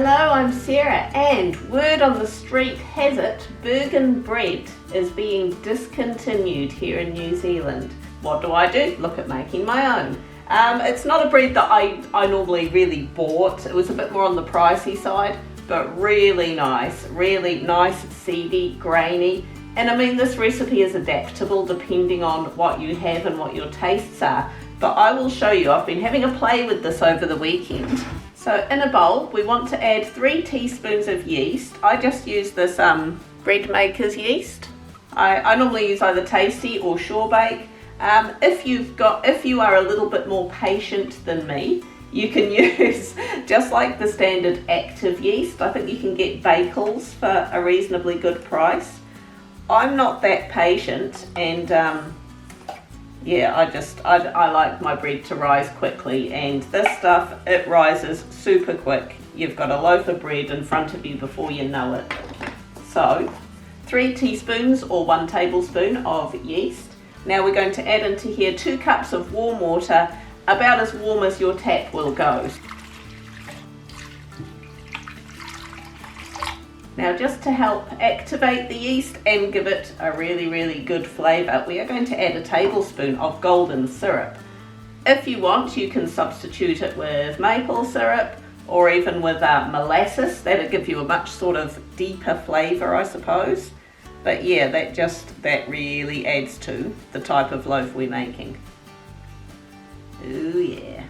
Hello, I'm Sarah, and word on the street has it Burgen Bread is being discontinued here in New Zealand. What do? Look at making my own. It's not a bread that I normally really bought. It was a bit more on the pricey side, but really nice, seedy, grainy. And I mean, this recipe is adaptable depending on what you have and what your tastes are. But I will show you, I've been having a play with this over the weekend. So in a bowl, we want to add 3 teaspoons of yeast. I just use this Breadmakers Yeast. I normally use either Tasty or Sure Bake. If you are a little bit more patient than me, you can use just like the standard active yeast. I think you can get Bakels for a reasonably good price. I'm not that patient, and yeah, I like my bread to rise quickly, and this stuff, it rises super quick. You've got a loaf of bread in front of you before you know it. So 3 teaspoons or 1 tablespoon of yeast. Now we're going to add into here 2 cups of warm water, about as warm as your tap will go. Now, just to help activate the yeast and give it a really good flavour, we are going to add a tablespoon of golden syrup. If you want, you can substitute it with maple syrup or even with molasses. That'll give you a much sort of deeper flavour, I suppose. But yeah, that really adds to the type of loaf we're making. Ooh yeah.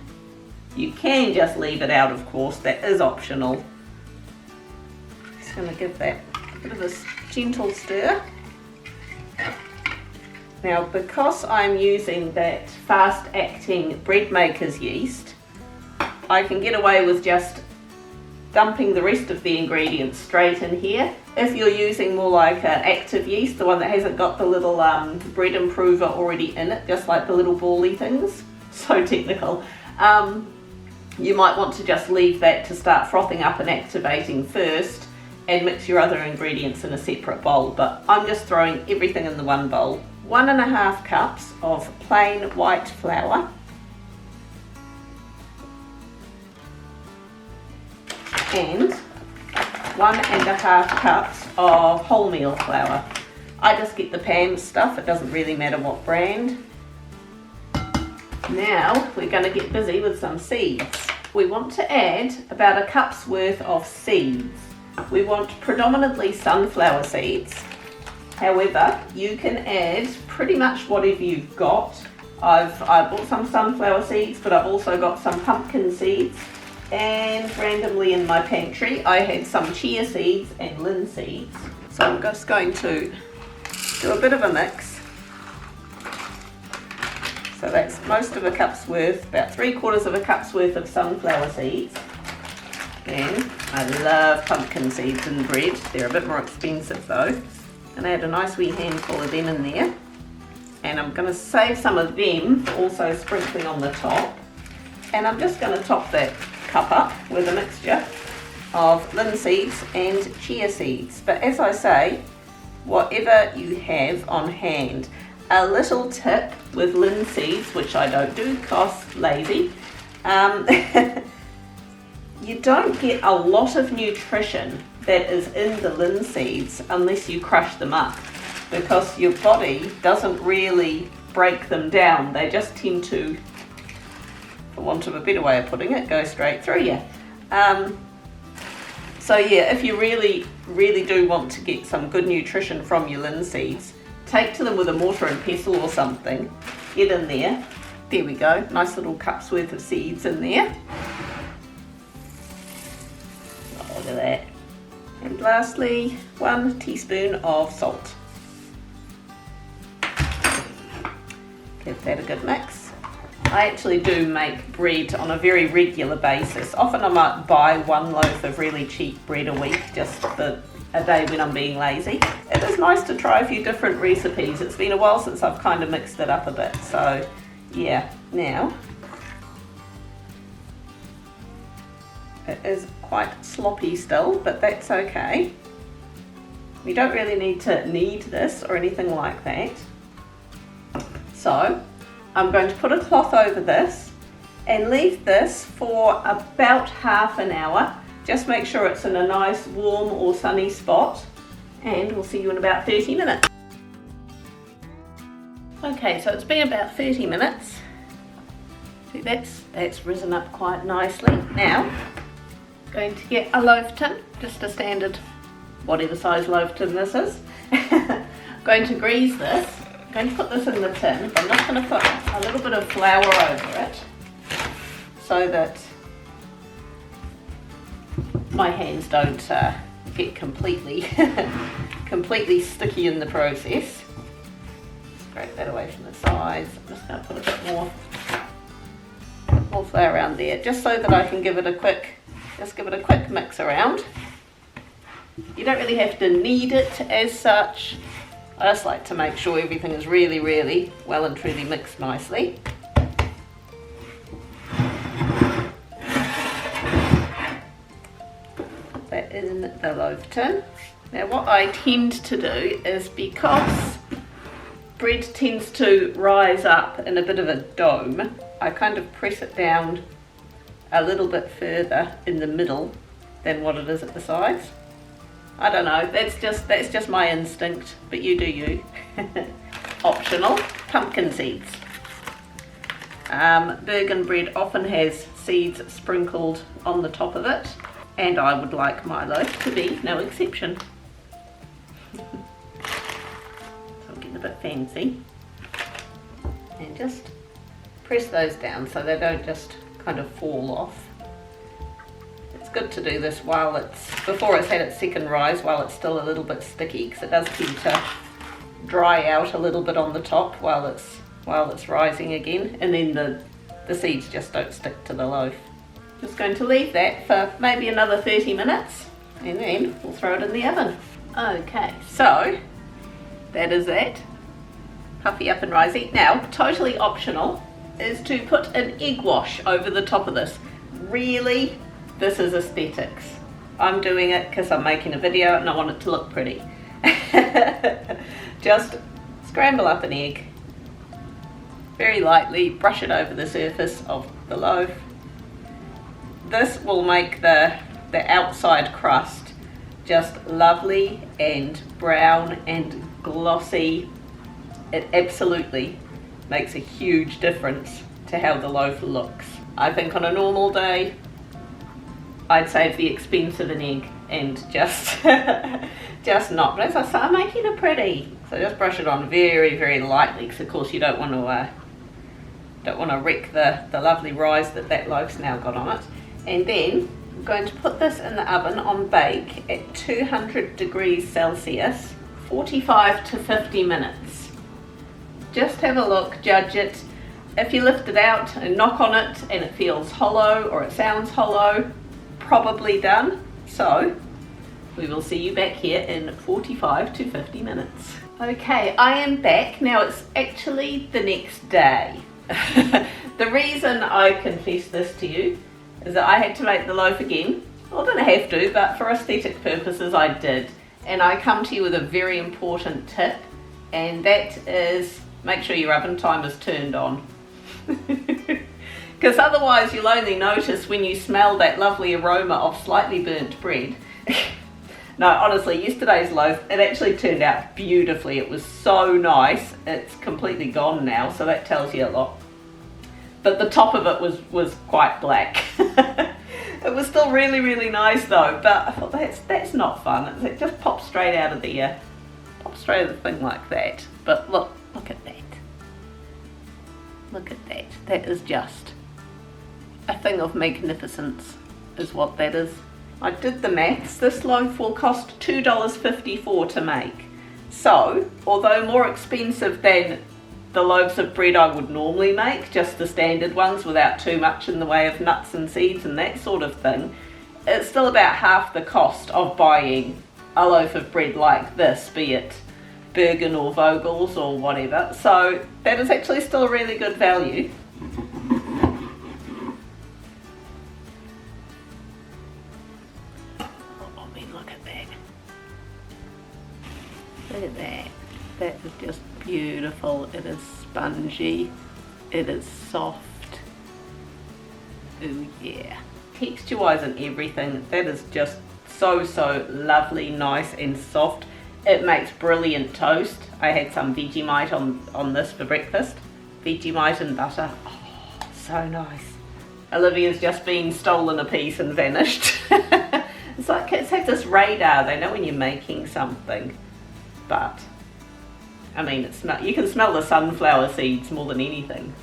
You can just leave it out, of course, that is optional. Going to give that a bit of a gentle stir. Now, because I'm using that fast acting Breadmakers yeast, I can get away with just dumping the rest of the ingredients straight in here. If you're using more like an active yeast, the one that hasn't got the little bread improver already in it, just like the little bally things, so technical, you might want to just leave that to start frothing up and activating first, and mix your other ingredients in a separate bowl, but I'm just throwing everything in the one bowl. 1.5 cups of plain white flour, and 1.5 cups of wholemeal flour. I just get the pan stuff, it doesn't really matter what brand. Now we're going to get busy with some seeds. We want to add about a cup's worth of seeds. We want predominantly sunflower seeds. However, you can add pretty much whatever you've got. I bought some sunflower seeds, but I've also got some pumpkin seeds, and randomly in my pantry I had some chia seeds and linseeds. So I'm just going to do a bit of a mix. So that's most of a cup's worth, about 3/4 of a cup's worth of sunflower seeds. And I love pumpkin seeds in bread. They're a bit more expensive though. And I add a nice wee handful of them in there. And I'm going to save some of them, also sprinkling on the top. And I'm just going to top that cup up with a mixture of linseeds and chia seeds. But as I say, whatever you have on hand. A little tip with linseeds, which I don't do because lazy. You don't get a lot of nutrition that is in the linseeds unless you crush them up, because your body doesn't really break them down. They just tend to, for want of a better way of putting it, go straight through you. So yeah, if you really do want to get some good nutrition from your linseeds, take to them with a mortar and pestle or something. Get in there. There we go. Nice little cup's worth of seeds in there. Look at that. And lastly, 1 teaspoon of salt. Give that a good mix. I actually do make bread on a very regular basis. Often I might buy 1 loaf of really cheap bread a week, just for a day when I'm being lazy. It is nice to try a few different recipes. It's been a while since I've kind of mixed it up a bit, so yeah. Now, it is quite sloppy still, but that's okay. We don't really need to knead this or anything like that. So I'm going to put a cloth over this and leave this for about half an hour Just make sure it's in a nice warm or sunny spot, and we'll see you in about 30 minutes. Okay, so it's been about 30 minutes. See, that's risen up quite nicely. Now, I'm going to get a loaf tin, just a standard, whatever size loaf tin this is. I'm going to grease this. I'm going to put this in the tin, but I'm just going to put a little bit of flour over it so that my hands don't get completely sticky in the process. Scrape that away from the sides. I'm just going to put a bit more flour around there, just so that I can give it a quick mix around. You don't really have to knead it as such. I just like to make sure everything is really, really well and truly mixed nicely. Put that in the loaf tin. Now what I tend to do is, because bread tends to rise up in a bit of a dome, I kind of press it down a little bit further in the middle than what it is at the sides. I don't know, that's just my instinct, but you do you. Optional, pumpkin seeds. Burgen bread often has seeds sprinkled on the top of it, and I would like my loaf to be no exception. So I'm getting a bit fancy. And just press those down so they don't just kind of fall off. It's good to do this before it's had its second rise, while it's still a little bit sticky, because it does tend to dry out a little bit on the top while it's rising again, and then the seeds just don't stick to the loaf. Just going to leave that for maybe another 30 minutes, and then we'll throw it in the oven. Okay, so that is that. Puffy up and rising. Now, totally optional is to put an egg wash over the top of this. Really, this is aesthetics. I'm doing it because I'm making a video and I want it to look pretty. Just scramble up an egg, very lightly brush it over the surface of the loaf. This will make the outside crust just lovely and brown and glossy. It absolutely makes a huge difference to how the loaf looks. I think on a normal day, I'd save the expense of an egg and just not. But as I say, I'm making it pretty, so just brush it on very, very lightly, because of course you don't want to wreck the lovely rise that loaf's now got on it. And then I'm going to put this in the oven on bake at 200 degrees Celsius, 45 to 50 minutes. Just have a look, judge it. If you lift it out and knock on it and it feels hollow or it sounds hollow, probably done. So we will see you back here in 45 to 50 minutes. Okay, I am back. Now it's actually the next day. The reason I confess this to you is that I had to make the loaf again. Well, I didn't have to, but for aesthetic purposes I did. And I come to you with a very important tip, and that is make sure your oven timer is turned on. Because otherwise you'll only notice when you smell that lovely aroma of slightly burnt bread. No, honestly, yesterday's loaf, it actually turned out beautifully. It was so nice. It's completely gone now, so that tells you a lot. But the top of it was quite black. It was still really, really nice though, but I thought that's not fun. It just pops straight out of the thing like that. But look at that. Look at that. That is just a thing of magnificence, is what that is. I did the maths. This loaf will cost $2.54 to make. So, although more expensive than the loaves of bread I would normally make, just the standard ones without too much in the way of nuts and seeds and that sort of thing, it's still about half the cost of buying a loaf of bread like this, be it Burgen or Vogel's or whatever. So that is actually still a really good value. Oh, I mean, look at that. Look at that. That is just beautiful. It is spongy. It is soft. Ooh yeah. texture-wise and everything, that is just so lovely, nice and soft. It makes brilliant toast. I had some Vegemite on this for breakfast. Vegemite and butter. Oh, so nice. Olivia's just been stolen a piece and vanished. It's like kids have this radar. They know when you're making something. But, I mean, you can smell the sunflower seeds more than anything.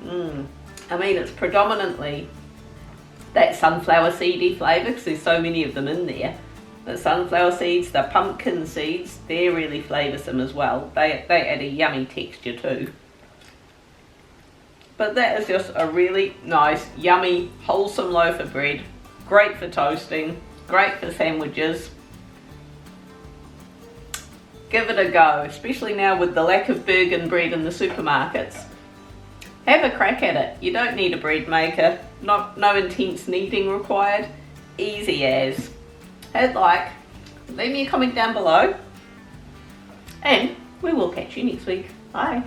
I mean, it's predominantly that sunflower seedy flavour because there's so many of them in there. The sunflower seeds, the pumpkin seeds, they're really flavoursome as well. They add a yummy texture too. But that is just a really nice, yummy, wholesome loaf of bread. Great for toasting, great for sandwiches. Give it a go, especially now with the lack of Burgen bread in the supermarkets. Have a crack at it. You don't need a bread maker, no intense kneading required, easy as. Hit like, leave me a comment down below, and we will catch you next week. Bye.